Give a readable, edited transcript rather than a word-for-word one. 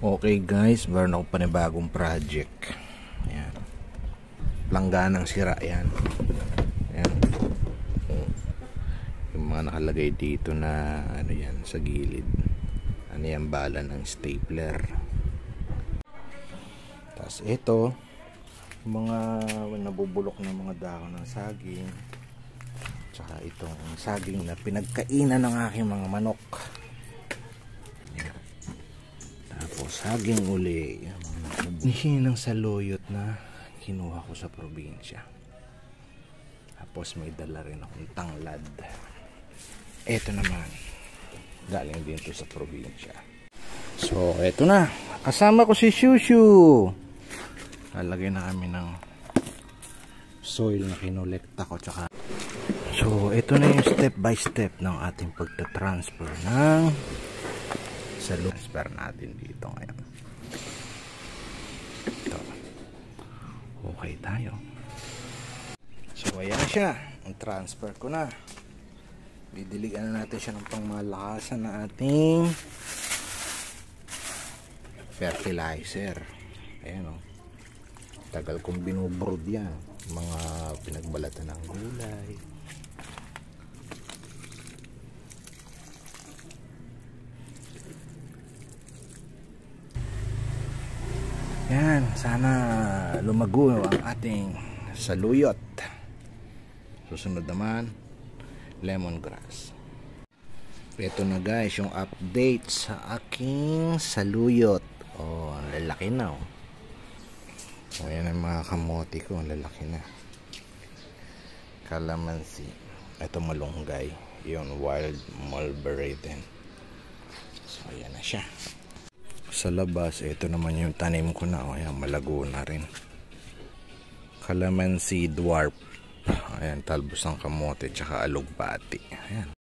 Okay guys, meron ako panibagong project. Ayan. Langganang sira yan. Ayan. Yung mga nakalagay dito na ano yan sa gilid. Ano yan, bala ng stapler. Tapos ito, mga nabubulok na mga dahon ng saging. Tsaka itong saging na pinagkainan ng aking mga manok. Tapos saging uli, hinang saluyot na kinuha ko sa probinsya. Tapos may dala rin akong tanglad. Eto naman, galing din to sa probinsya. So eto na, kasama ko si Shushu. Lalagay na kami ng soil na kinolekta ko tsaka. So eto na yung step by step ng ating pagta-transfer ng transfer natin dito ngayon. Ito. Okay tayo. So ayan siya, ang transfer ko na. Didiligan na natin siya ng pangmalakasan na ating fertilizer. Ayan o. Tagal kong binubrod yan. Mga pinagbalatan ng gulay. Yan, sana lumago ang ating saluyot. Susunod naman, lemongrass. Ito na guys, yung update sa aking saluyot. Oh, ang lalaki na oh. O yan ang mga kamote ko, ang lalaki na. Calamansi. Ito malunggay. Yung wild mulberry din. So yan na siya. Sa labas, ito naman yung tanim ko na. O yan, malago na rin. Calamansi dwarf. Ayan, talbos ng kamote tsaka alugbati. Ayan.